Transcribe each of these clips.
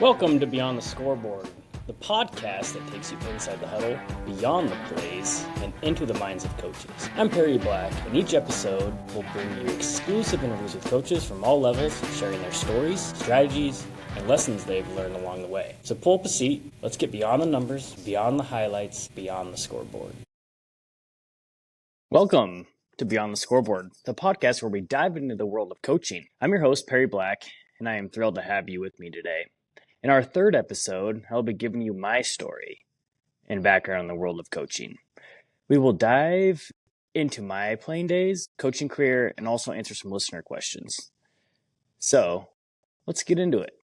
Welcome to Beyond the Scoreboard, the podcast that takes you inside the huddle, beyond the plays, and into the minds of coaches. I'm Perry Black, and each episode will bring you exclusive interviews with coaches from all levels, sharing their stories, strategies, and lessons they've learned along the way. So pull up a seat, let's get beyond the numbers, beyond the highlights, beyond the scoreboard. Welcome to Beyond the Scoreboard, the podcast where we dive into the world of coaching. I'm your host, Perry Black, and I am thrilled to have you with me today. In our third episode, I'll be giving you my story and background in the world of coaching. We will dive into my playing days, coaching career, and also answer some listener questions. So, let's get into it.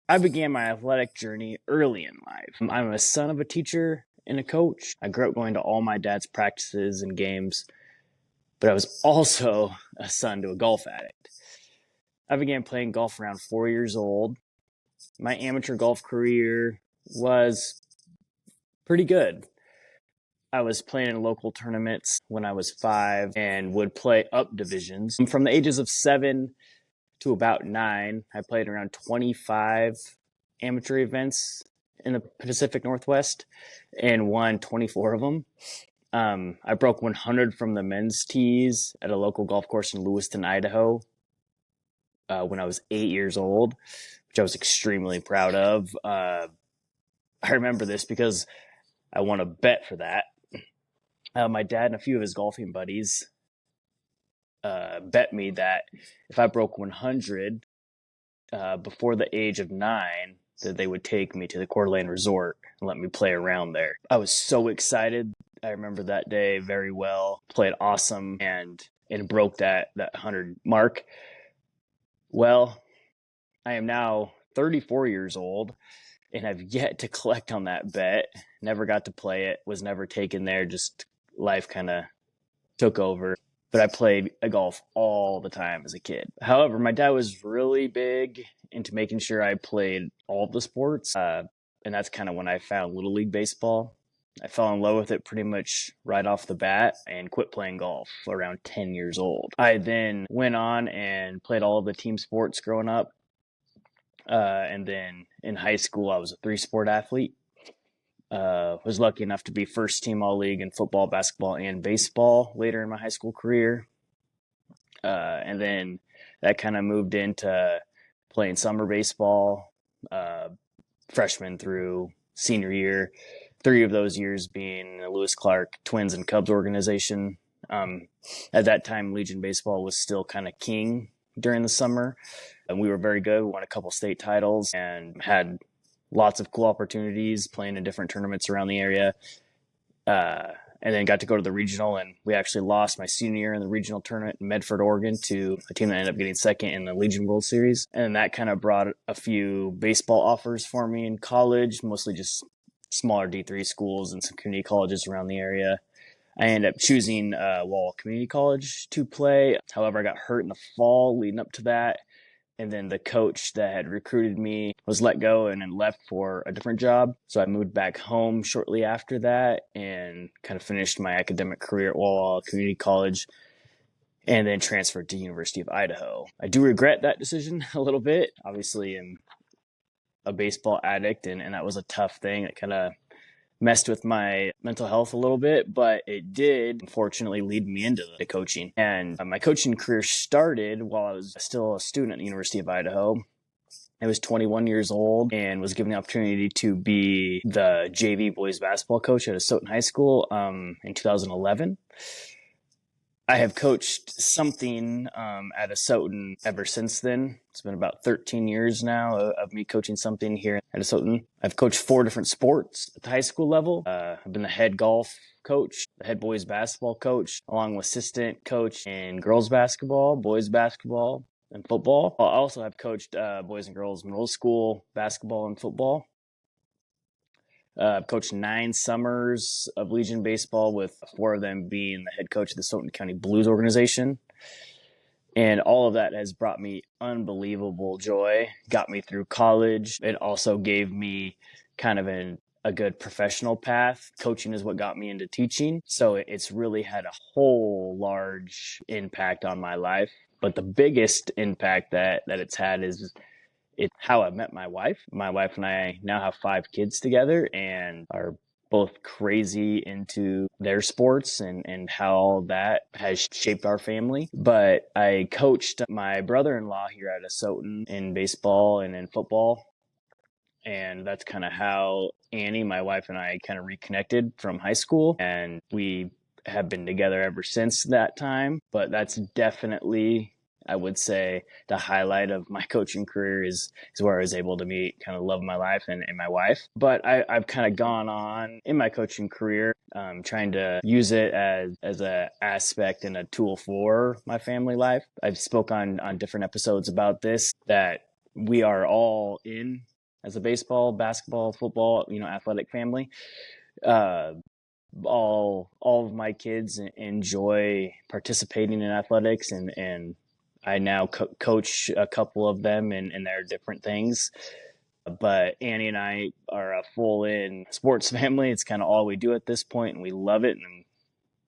I began my athletic journey early in life. I'm a son of a teacher and a coach. I grew up going to all my dad's practices and games, but I was also a son to a golf addict. I began playing golf around 4 years old. My amateur golf career was pretty good. I was playing in local tournaments when I was 5 and would play up divisions. From the ages of 7 to about 9, I played around 25 amateur events in the Pacific Northwest and won 24 of them. I broke 100 from the men's tees at a local golf course in Lewiston, Idaho, when I was 8 years old, which I was extremely proud of. I remember this because I won a bet for that. My dad and a few of his golfing buddies bet me that if I broke 100 before the age of 9, that they would take me to the Coeur d'Alene Resort and let me play around there. I was so excited. I remember that day very well. Played awesome and broke that 100 mark. Well, I am now 34 years old and I've yet to collect on that bet. Never got to play it, was never taken there, just life kind of took over. But I played golf all the time as a kid. However, my dad was really big into making sure I played all the sports. And that's kind of when I found Little League Baseball. I fell in love with it pretty much right off the bat and quit playing golf around 10 years old. I then went on and played all of the team sports growing up. And then in high school, I was a 3-sport athlete. Was lucky enough to be first team all-league in football, basketball, and baseball later in my high school career. And then that kind of moved into playing summer baseball, freshman through senior year, 3 of those years being the Lewis Clark Twins and Cubs organization. At that time, Legion Baseball was still kind of king during the summer. And we were very good. We won a couple state titles and had lots of cool opportunities playing in different tournaments around the area. And then got to go to the regional, and we actually lost my senior year in the regional tournament in Medford, Oregon, to a team that ended up getting second in the Legion World Series. And that kind of brought a few baseball offers for me in college, mostly just smaller D3 schools and some community colleges around the area. I ended up choosing Wall Community College to play. However, I got hurt in the fall leading up to that. And then the coach that had recruited me was let go and then left for a different job. So I moved back home shortly after that and kind of finished my academic career at Walla Community College and then transferred to University of Idaho. I do regret that decision a little bit. Obviously, I'm a baseball addict, and that was a tough thing. It kind of messed with my mental health a little bit, but it did unfortunately lead me into the coaching. And my coaching career started while I was still a student at the University of Idaho. I was 21 years old and was given the opportunity to be the JV boys basketball coach at Asotin High School in 2011. I have coached something at Asotin ever since then. It's been about 13 years now of me coaching something here at Asotin. I've coached 4 different sports at the high school level. I've been the head golf coach, the head boys basketball coach, along with assistant coach in girls basketball, boys basketball, and football. I also have coached boys and girls middle school basketball and football. I've coached 9 summers of Legion Baseball, with 4 of them being the head coach of the Asotin County Blues organization. And all of that has brought me unbelievable joy, got me through college. It also gave me kind of a good professional path. Coaching is what got me into teaching. So it's really had a whole large impact on my life. But the biggest impact that it's had is It's how I met my wife. My wife and I now have 5 kids together and are both crazy into their sports and how all that has shaped our family. But I coached my brother-in-law here at Asotin in baseball and in football. And that's kind of how Annie, my wife, and I kind of reconnected from high school. And we have been together ever since that time. But that's definitely, I would say, the highlight of my coaching career is where I was able to meet kind of love of my life and my wife. But I've kind of gone on in my coaching career, trying to use it as a aspect and a tool for my family life. I've spoke on different episodes about this, that we are all in as a baseball, basketball, football, athletic family. Uh, all of my kids enjoy participating in athletics, and I now coach a couple of them in their different things. But Annie and I are a full in sports family. It's kind of all we do at this point, and we love it. And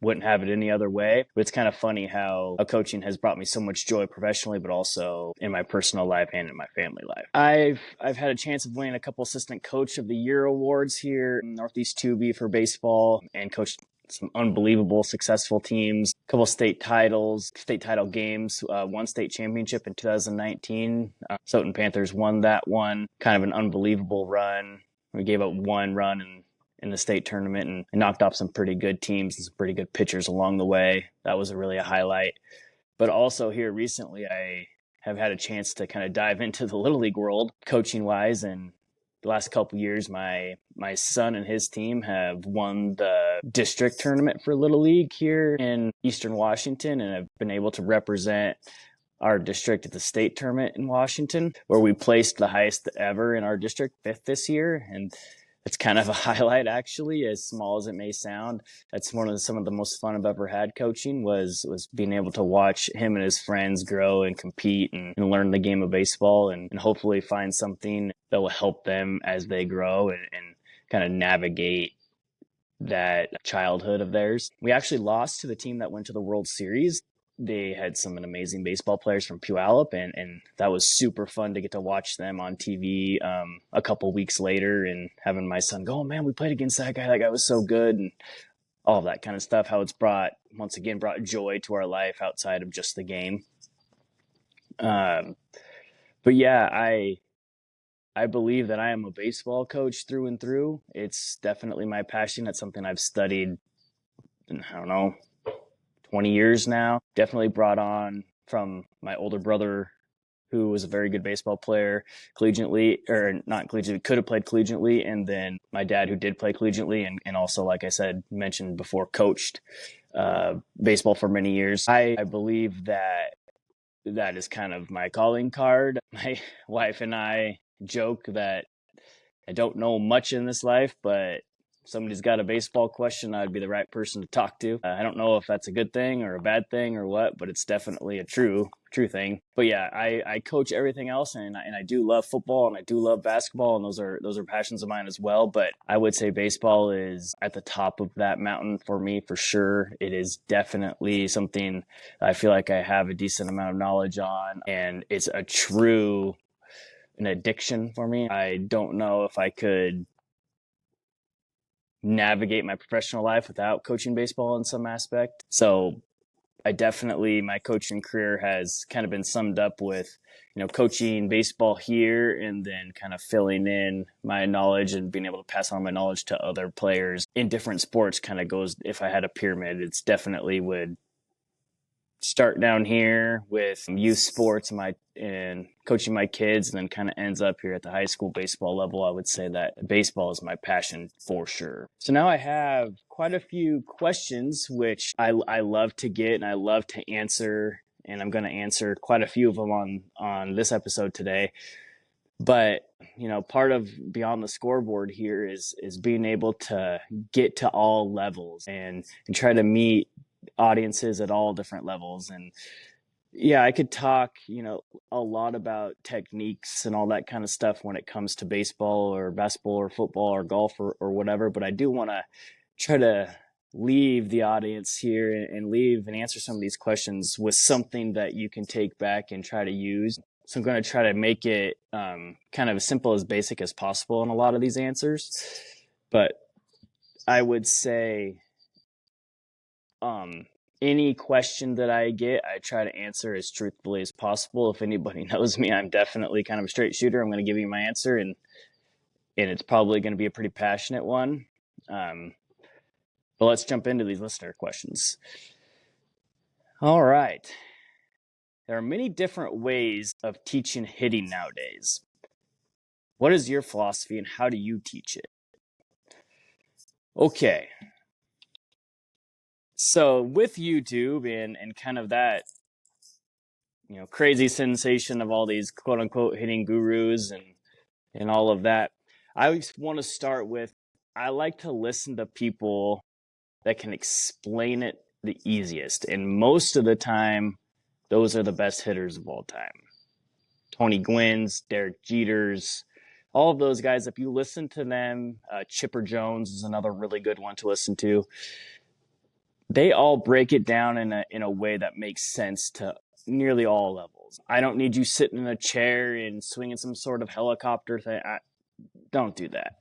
wouldn't have it any other way. But it's kind of funny how coaching has brought me so much joy professionally, but also in my personal life and in my family life. I've had a chance of winning a couple Assistant Coach of the Year awards here in Northeast 2B for baseball, and coached some unbelievable successful teams, a couple state title games, one state championship in 2019. Soton Panthers won that one. Kind of an unbelievable run. We gave up one run in the state tournament and knocked off some pretty good teams and some pretty good pitchers along the way. That was really a highlight. But also here recently, I have had a chance to kind of dive into the Little League world coaching wise. And the last couple of years, my son and his team have won the district tournament for Little League here in Eastern Washington, and have been able to represent our district at the state tournament in Washington, where we placed the highest ever in our district, 5th this year. And it's kind of a highlight, actually, as small as it may sound. That's some of the most fun I've ever had coaching, was being able to watch him and his friends grow and compete and learn the game of baseball, and hopefully find something that will help them as they grow and kind of navigate that childhood of theirs. We actually lost to the team that went to the World Series. They had some amazing baseball players from Puyallup, and that was super fun to get to watch them on TV a couple weeks later, and having my son go, "Oh man, we played against that guy. That guy was so good," and all of that kind of stuff. How it's brought joy to our life outside of just the game. But yeah, I believe that I am a baseball coach through and through. It's definitely my passion. It's something I've studied, I don't know, 20 years now. Definitely brought on from my older brother, who was a very good baseball player collegiately, or not collegiately, could have played collegiately. And then my dad, who did play collegiately and also, like I said, mentioned before, coached baseball for many years. I believe that is kind of my calling card. My wife and I joke that I don't know much in this life, but if somebody's got a baseball question, I'd be the right person to talk to. I don't know if that's a good thing or a bad thing or what, but it's definitely a true thing. But yeah, I coach everything else, and I do love football, and I do love basketball, and those are passions of mine as well. But I would say baseball is at the top of that mountain for me, for sure. It is definitely something I feel like I have a decent amount of knowledge on, and it's an addiction for me. I don't know if I could navigate my professional life without coaching baseball in some aspect. So my coaching career has kind of been summed up with, coaching baseball here, and then kind of filling in my knowledge and being able to pass on my knowledge to other players in different sports. Kind of goes, if I had a pyramid, it's definitely would start down here with youth sports and coaching my kids, and then kind of ends up here at the high school baseball level. I would say that baseball is my passion for sure. So now I have quite a few questions, which I love to get and I love to answer, and I'm going to answer quite a few of them on this episode today. But part of Beyond the Scoreboard here is being able to get to all levels and try to meet audiences at all different levels. And yeah, I could talk, a lot about techniques and all that kind of stuff when it comes to baseball or basketball or football or golf or whatever. But I do want to try to leave the audience here and answer some of these questions with something that you can take back and try to use. So I'm going to try to make it kind of as simple as basic as possible in a lot of these answers. But I would say any question that I get, I try to answer as truthfully as possible. If anybody knows me, I'm definitely kind of a straight shooter. I'm going to give you my answer, and it's probably going to be a pretty passionate one. But let's jump into these listener questions. All right. There are many different ways of teaching hitting nowadays. What is your philosophy and how do you teach it? Okay. So with YouTube and kind of that, crazy sensation of all these quote unquote hitting gurus and all of that, I want to start with, I like to listen to people that can explain it the easiest. And most of the time, those are the best hitters of all time. Tony Gwynn's, Derek Jeter's, all of those guys, if you listen to them, Chipper Jones is another really good one to listen to. They all break it down in a way that makes sense to nearly all levels. I don't need you sitting in a chair and swinging some sort of helicopter thing. Don't do that.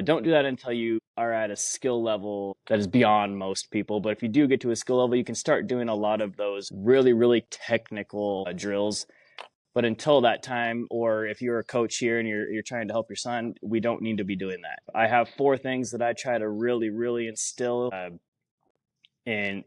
Don't do that until you are at a skill level that is beyond most people. But if you do get to a skill level, you can start doing a lot of those really, really technical drills. But until that time, or if you're a coach here and you're trying to help your son, we don't need to be doing that. I have 4 things that I try to really, really instill in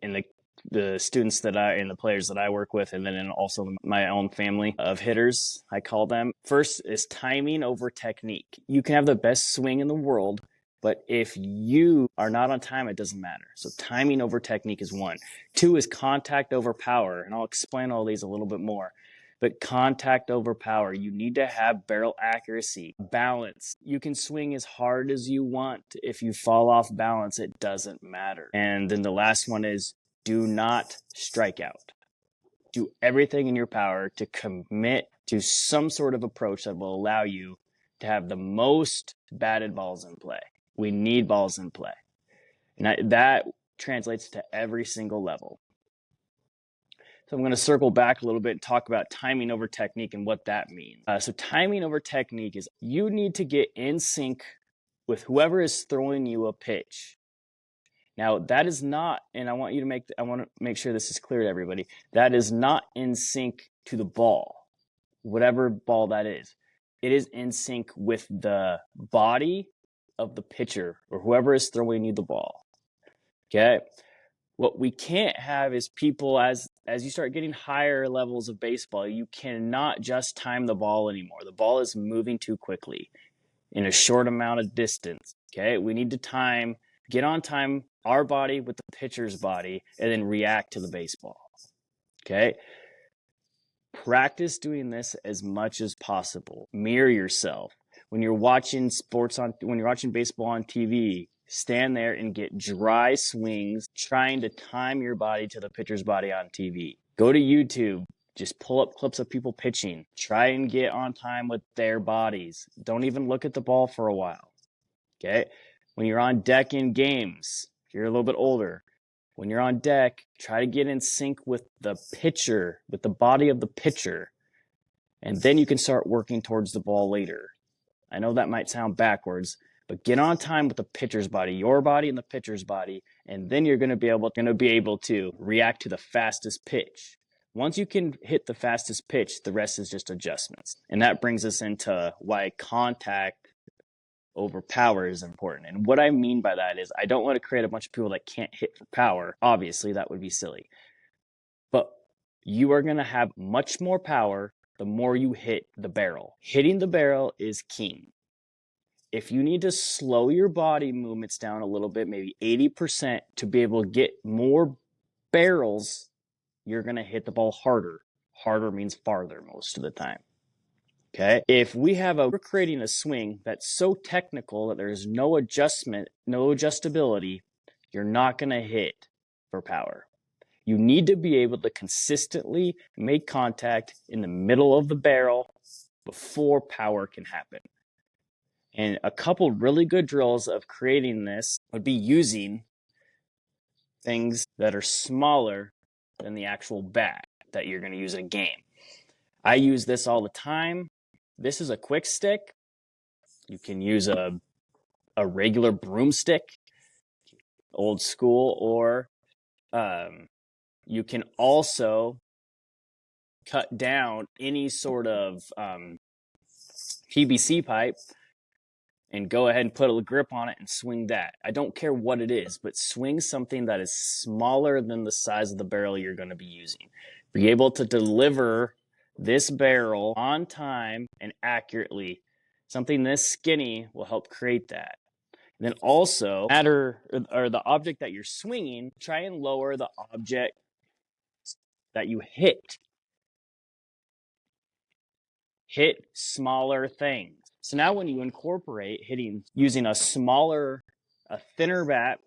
the students and the players that I work with, and then also my own family of hitters, I call them. First is timing over technique. You can have the best swing in the world, but if you are not on time, it doesn't matter. So timing over technique is 1. 2 is contact over power, and I'll explain all these a little bit more. But contact over power, you need to have barrel accuracy, balance. You can swing as hard as you want. If you fall off balance, it doesn't matter. And then the last one is do not strike out. Do everything in your power to commit to some sort of approach that will allow you to have the most batted balls in play. We need balls in play. And that translates to every single level. So I'm going to circle back a little bit and talk about timing over technique and what that means. So timing over technique is you need to get in sync with whoever is throwing you a pitch. Now that is not, and I want to make sure this is clear to everybody, that is not in sync to the ball, whatever ball that is. It is in sync with the body of the pitcher or whoever is throwing you the ball. Okay. What we can't have is people, as you start getting higher levels of baseball, you cannot just time the ball anymore. The ball is moving too quickly in a short amount of distance. Okay, we need to get on time our body with the pitcher's body, and then react to the baseball. Okay, practice doing this as much as possible. Mirror yourself. When you're watching baseball on TV, stand there and get dry swings, trying to time your body to the pitcher's body on TV. Go to YouTube. Just pull up clips of people pitching. Try and get on time with their bodies. Don't even look at the ball for a while. Okay? When you're on deck in games, if you're a little bit older, when you're on deck, try to get in sync with the pitcher, with the body of the pitcher. And then you can start working towards the ball later. I know that might sound backwards, but get on time with the pitcher's body, your body and the pitcher's body, and then you're going to be able to react to the fastest pitch. Once you can hit the fastest pitch, the rest is just adjustments. And that brings us into why contact over power is important. And what I mean by that is I don't want to create a bunch of people that can't hit for power. Obviously, that would be silly. But you are going to have much more power the more you hit the barrel. Hitting the barrel is king. If you need to slow your body movements down a little bit, maybe 80%, to be able to get more barrels, you're going to hit the ball harder. Harder means farther most of the time. Okay. If we're creating a swing that's so technical that there's no adjustability, you're not going to hit for power. You need to be able to consistently make contact in the middle of the barrel before power can happen. And a couple really good drills of creating this would be using things that are smaller than the actual bat that you're going to use in a game. I use this all the time. This is a quick stick. You can use a regular broomstick, old school, or you can also cut down any sort of PVC pipe and go ahead and put a grip on it and swing that. I don't care what it is, but swing something that is smaller than the size of the barrel you're going to be using. Be able to deliver this barrel on time and accurately. Something this skinny will help create that. And then also, or the object that you're swinging, try and lower the object that you hit. Hit smaller things. So now when you incorporate hitting using a thinner bat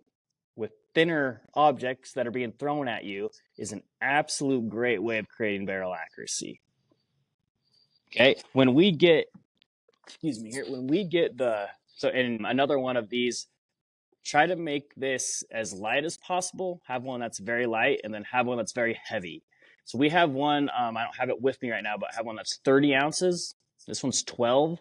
with thinner objects that are being thrown at you is an absolute great way of creating barrel accuracy. Okay, when we get in another one of these, try to make this as light as possible. Have one that's very light, and then have one that's very heavy. So we have one, I don't have it with me right now, but I have one that's 30 ounces. This one's 12.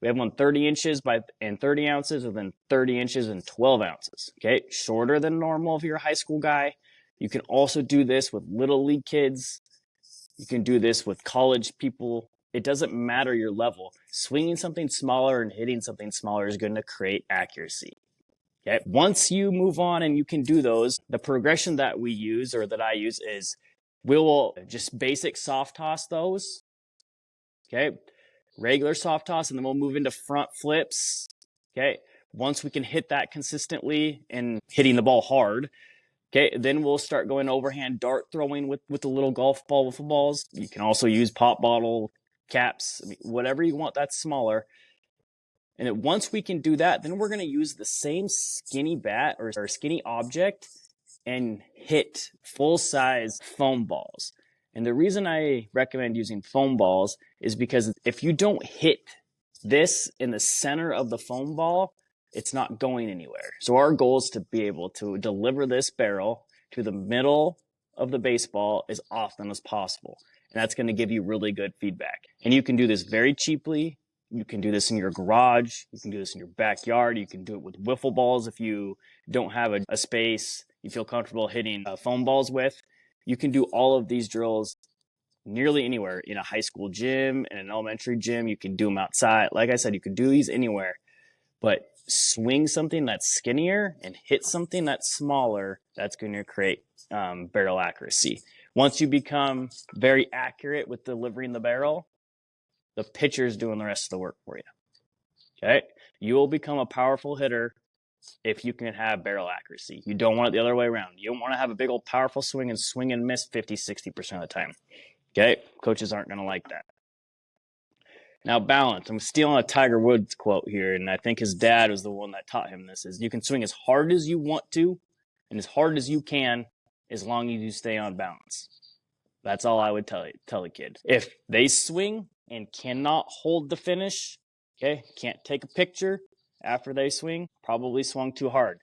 We have one 30 inches and 30 ounces, and then 30 inches and 12 ounces. Okay, shorter than normal if you're a high school guy. You can also do this with little league kids. You can do this with college people. It doesn't matter your level. Swinging something smaller and hitting something smaller is going to create accuracy. Okay. Once you move on and you can do those, the progression that we use or that I use is we will just basic soft toss those. Okay. Regular soft toss, and then we'll move into front flips. Okay. Once we can hit that consistently and hitting the ball hard, okay, then we'll start going overhand dart throwing with the little golf ball wiffle balls. You can also use pop bottle caps, whatever you want that's smaller. And then once we can do that, then we're going to use the same skinny bat or skinny object and hit full-size foam balls. And the reason I recommend using foam balls is because if you don't hit this in the center of the foam ball, it's not going anywhere. So our goal is to be able to deliver this barrel to the middle of the baseball as often as possible. And that's going to give you really good feedback. And you can do this very cheaply. You can do this in your garage. You can do this in your backyard. You can do it with wiffle balls if you don't have a space you feel comfortable hitting foam balls with. You can do all of these drills nearly anywhere, in a high school gym, in an elementary gym. You can do them outside. Like I said, you can do these anywhere. But swing something that's skinnier and hit something that's smaller, that's going to create barrel accuracy. Once you become very accurate with delivering the barrel, the pitcher's doing the rest of the work for you. Okay? You will become a powerful hitter if you can have barrel accuracy. You don't want it the other way around. You don't want to have a big old powerful swing and miss 50, 60% of the time. Okay? Coaches aren't going to like that. Now, balance. I'm stealing a Tiger Woods quote here, and I think his dad was the one that taught him this, is you can swing as hard as you want to and as hard as you can as long as you stay on balance. That's all I would tell a kid. If they swing and cannot hold the finish, okay, can't take a picture after they swing, probably swung too hard.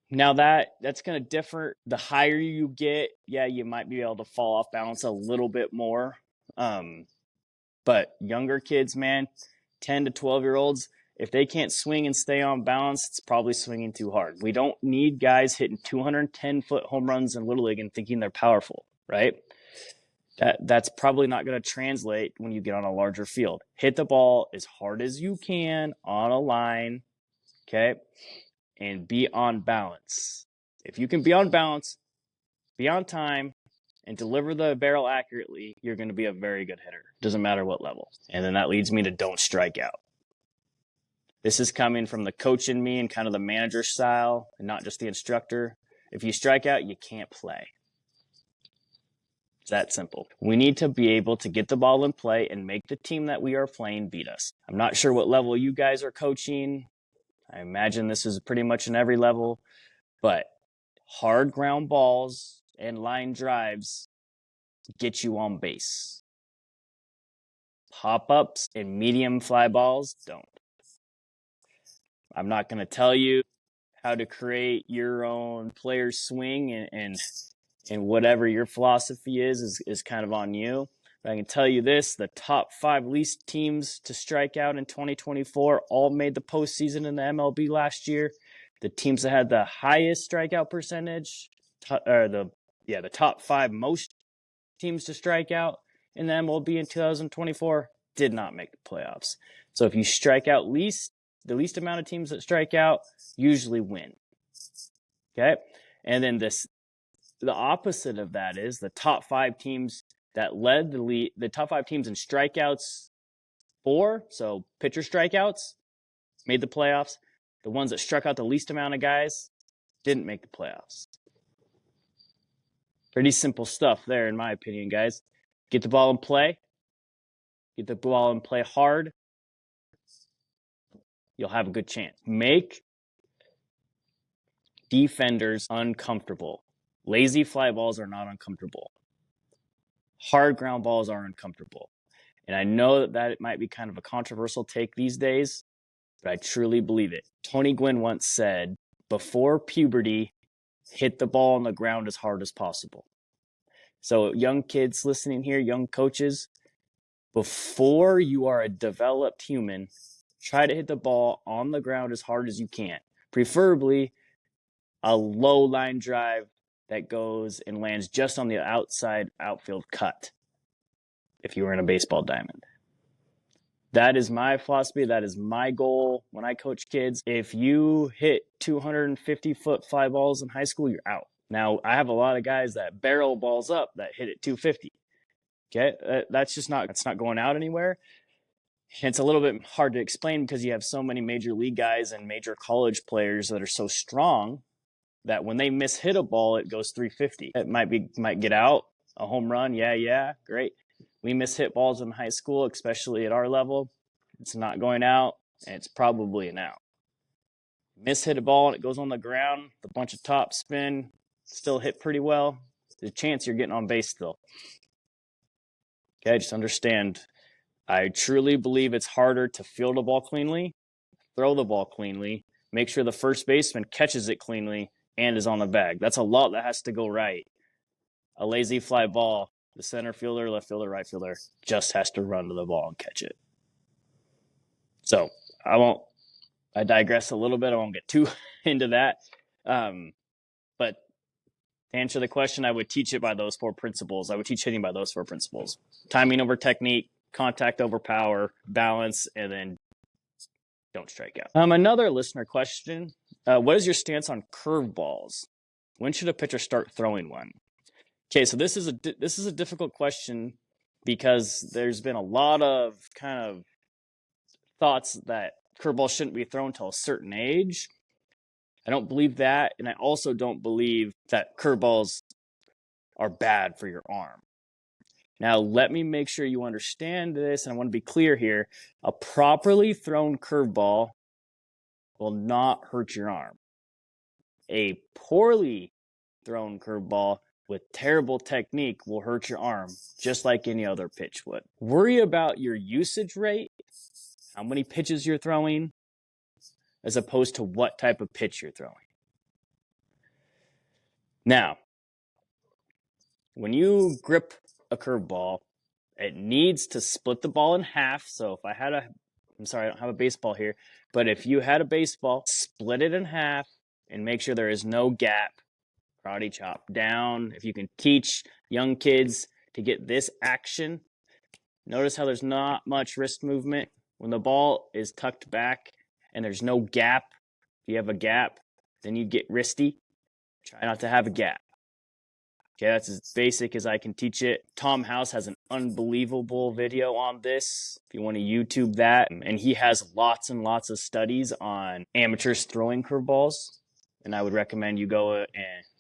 Now that's going to differ. The higher you get, yeah, you might be able to fall off balance a little bit more. But younger kids, man, 10 to 12-year-olds, if they can't swing and stay on balance, it's probably swinging too hard. We don't need guys hitting 210-foot home runs in Little League and thinking they're powerful, right? That's probably not going to translate when you get on a larger field. Hit the ball as hard as you can on a line, okay? And be on balance. If you can be on balance, be on time, and deliver the barrel accurately, you're going to be a very good hitter. Doesn't matter what level. And then that leads me to don't strike out. This is coming from the coach in me and kind of the manager style, and not just the instructor. If you strike out, you can't play. It's that simple. We need to be able to get the ball in play and make the team that we are playing beat us. I'm not sure what level you guys are coaching. I imagine this is pretty much in every level, but hard ground balls and line drives get you on base. Pop-ups and medium fly balls don't. I'm not going to tell you how to create your own player's swing, and whatever your philosophy is kind of on you. I can tell you this, the top 5 least teams to strike out in 2024 all made the postseason in the MLB last year. The teams that had the highest strikeout percentage, the top 5 most teams to strike out in the MLB in 2024 did not make the playoffs. So if you strike out the least amount of teams that strike out usually win. Okay? And then the opposite of that is the top 5 teams that led the top 5 teams in strikeouts so pitcher strikeouts, made the playoffs. The ones that struck out the least amount of guys didn't make the playoffs. Pretty simple stuff there, in my opinion, guys. Get the ball in play. Get the ball and play hard. You'll have a good chance. Make defenders uncomfortable. Lazy fly balls are not uncomfortable. Hard ground balls are uncomfortable. And I know that it might be kind of a controversial take these days, but I truly believe it. Tony Gwynn once said, before puberty, hit the ball on the ground as hard as possible. So young kids listening here, young coaches, before you are a developed human, try to hit the ball on the ground as hard as you can. Preferably a low line drive that goes and lands just on the outside outfield cut if you were in a baseball diamond. That is my philosophy. That is my goal when I coach kids. If you hit 250-foot fly balls in high school, you're out. Now, I have a lot of guys that barrel balls up that hit at 250. Okay, that's not going out anywhere. It's a little bit hard to explain because you have so many major league guys and major college players that are so strong that when they hit a ball, it goes 350. It might get out, a home run. Yeah, great. We hit balls in high school, especially at our level. It's not going out, and it's probably an out. Hit a ball and it goes on the ground, a bunch of top spin, still hit pretty well. There's a chance you're getting on base still. Okay, just understand. I truly believe it's harder to field a ball cleanly, throw the ball cleanly, make sure the first baseman catches it cleanly and is on the bag. That's a lot that has to go right. A lazy fly ball, the center fielder, left fielder, right fielder just has to run to the ball and catch it. So I digress a little bit. I won't get too into that. But to answer the question, I would teach it by those 4 principles. I would teach hitting by those 4 principles. Timing over technique, contact over power, balance, and then don't strike out. Another listener question, what is your stance on curveballs? When should a pitcher start throwing one? Okay, so this is a difficult question because there's been a lot of kind of thoughts that curveballs shouldn't be thrown till a certain age. I don't believe that, and I also don't believe that curveballs are bad for your arm. Now, let me make sure you understand this, and I want to be clear here. A properly thrown curveball will not hurt your arm. A poorly thrown curveball with terrible technique will hurt your arm, just like any other pitch would. Worry about your usage rate, how many pitches you're throwing, as opposed to what type of pitch you're throwing. Now, when you grip a curveball, it needs to split the ball in half. So if I don't have a baseball here, but if you had a baseball, split it in half and make sure there is no gap. Karate chop down. If you can teach young kids to get this action, notice how there's not much wrist movement. When the ball is tucked back and there's no gap, if you have a gap, then you get wristy. Try not to have a gap. Okay, that's as basic as I can teach it. Tom House has an unbelievable video on this, if you want to YouTube that. And he has lots and lots of studies on amateurs throwing curveballs. And I would recommend you go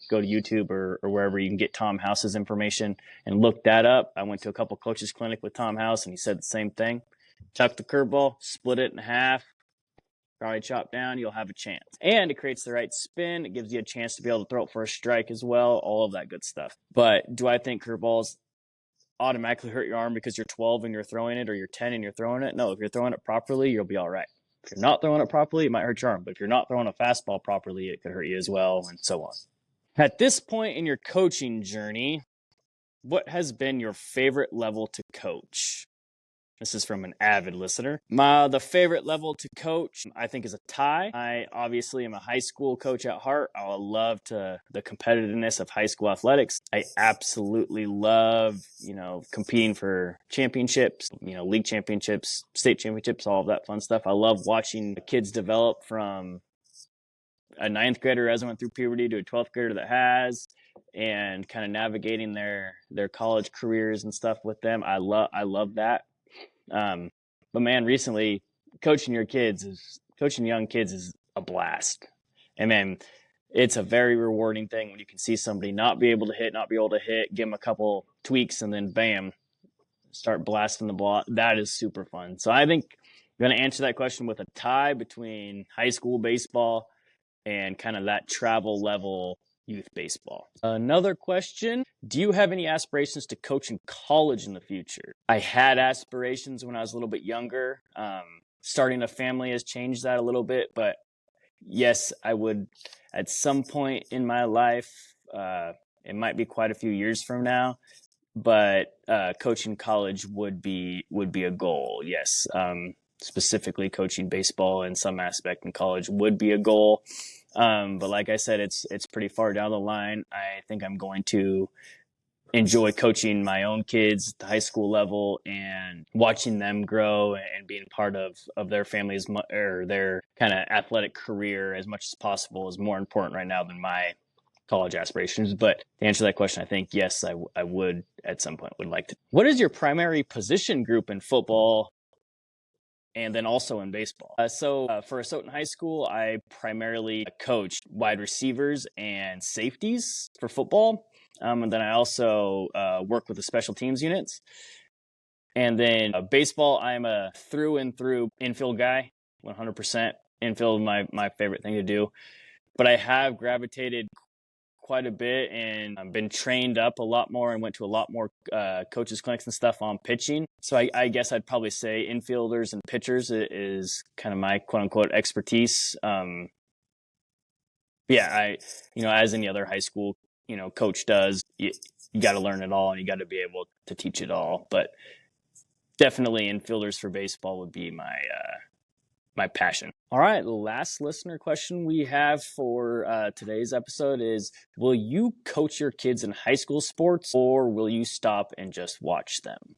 to YouTube or wherever you can get Tom House's information and look that up. I went to a couple coaches clinic with Tom House and he said the same thing. Tuck the curveball, split it in half, karate chop down, you'll have a chance. And it creates the right spin. It gives you a chance to be able to throw it for a strike as well, all of that good stuff. But do I think curveballs automatically hurt your arm because you're 12 and you're throwing it, or you're 10 and you're throwing it? No, if you're throwing it properly, you'll be all right. If you're not throwing it properly, it might hurt your arm. But if you're not throwing a fastball properly, it could hurt you as well, and so on. At this point in your coaching journey, What has been your favorite level to coach? This is from an avid listener. The favorite level to coach, I think, is a tie. I obviously am a high school coach at heart. I love the competitiveness of high school athletics. I absolutely love, competing for championships, league championships, state championships, all of that fun stuff. I love watching kids develop from a ninth grader as I went through puberty to a 12th grader that has, and kind of navigating their college careers and stuff with them. I love that. But man, recently coaching young kids is a blast. And man, it's a very rewarding thing when you can see somebody not be able to hit, give them a couple tweaks, and then bam, start blasting the ball. That is super fun. So I think I'm going to answer that question with a tie between high school baseball and kind of that travel level youth baseball. Another question: do you have any aspirations to coach in college in the future? I had aspirations when I was a little bit younger. Starting a family has changed that a little bit, but yes, I would at some point in my life. It might be quite a few years from now, but coaching college would be a goal. Yes, specifically coaching baseball in some aspect in college would be a goal. But like I said, it's pretty far down the line. I think I'm going to enjoy coaching my own kids at the high school level and watching them grow and being part of their families or their kind of athletic career as much as possible is more important right now than my college aspirations. But to answer that question, I think yes, I would at some point would like to. What is your primary position group in football and then also in baseball? For Asotin High School, I primarily coached wide receivers and safeties for football. And then I also work with the special teams units. And then baseball, I'm a through and through infield guy, 100%. Infield is my favorite thing to do. But I have gravitated quite a bit and I've been trained up a lot more and went to a lot more coaches clinics and stuff on pitching. So I guess I'd probably say infielders and pitchers is kind of my quote unquote expertise. As any other high school, coach does, you got to learn it all and you got to be able to teach it all. But definitely infielders for baseball would be my passion. All right, the last listener question we have for today's episode is: will you coach your kids in high school sports or will you stop and just watch them?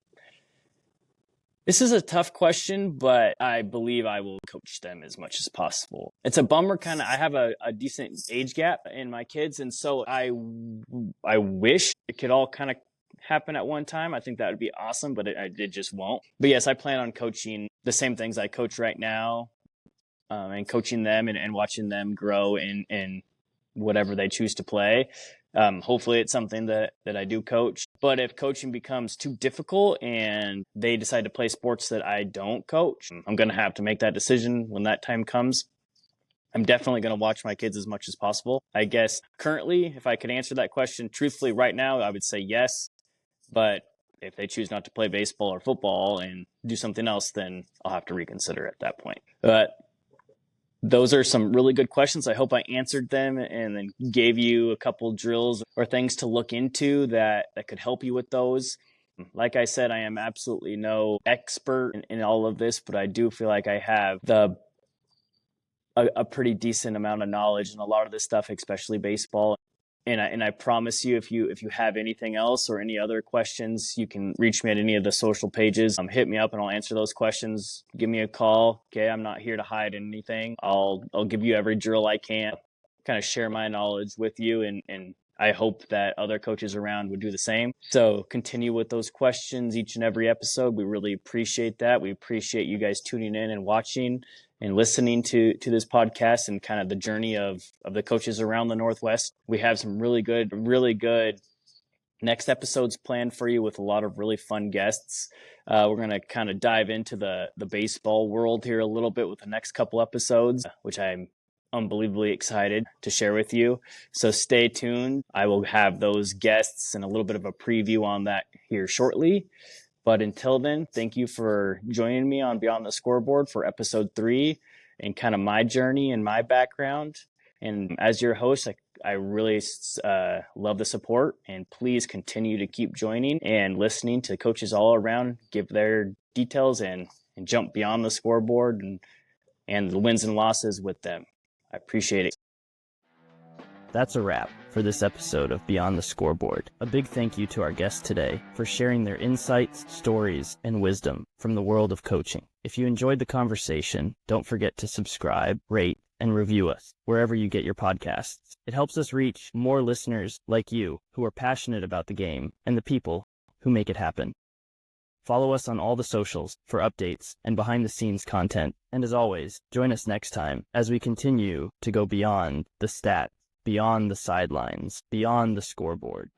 This is a tough question, but I believe I will coach them as much as possible. It's a bummer, I have a decent age gap in my kids, and so I wish it could all kind of happen at one time. I think that would be awesome, but it just won't. But yes, I plan on coaching the same things I coach right now, and coaching them and watching them grow in whatever they choose to play. Hopefully it's something that I do coach. But if coaching becomes too difficult and they decide to play sports that I don't coach, I'm going to have to make that decision when that time comes. I'm definitely going to watch my kids as much as possible. I guess currently, if I could answer that question truthfully right now, I would say yes. But if they choose not to play baseball or football and do something else, then I'll have to reconsider at that point. But those are some really good questions. I hope I answered them and then gave you a couple drills or things to look into that could help you with those. Like I said, I am absolutely no expert in all of this, but I do feel like I have a pretty decent amount of knowledge in a lot of this stuff, especially baseball. And I promise you, if you have anything else or any other questions, you can reach me at any of the social pages. Hit me up and I'll answer those questions. Give me a call. Okay, I'm not here to hide anything. I'll give you every drill I can, kind of share my knowledge with you, and I hope that other coaches around would do the same. So continue with those questions each and every episode. We really appreciate that. We appreciate you guys tuning in and watching and listening to this podcast and kind of the journey of the coaches around the Northwest. We have some really good next episodes planned for you with a lot of really fun guests. We're going to kind of dive into the baseball world here a little bit with the next couple episodes, which I'm unbelievably excited to share with you. So stay tuned. I will have those guests and a little bit of a preview on that here shortly. But until then, thank you for joining me on Beyond the Scoreboard for episode 3 and kind of my journey and my background. And as your host, I I really love the support, and please continue to keep joining and listening to coaches all around give their details and jump beyond the scoreboard and the wins and losses with them. I appreciate it. That's a wrap for this episode of Beyond the Scoreboard. A big thank you to our guests today for sharing their insights, stories, and wisdom from the world of coaching. If you enjoyed the conversation, don't forget to subscribe, rate, and review us wherever you get your podcasts. It helps us reach more listeners like you who are passionate about the game and the people who make it happen. Follow us on all the socials for updates and behind-the-scenes content. And as always, join us next time as we continue to go beyond the stats, beyond the sidelines, beyond the scoreboard.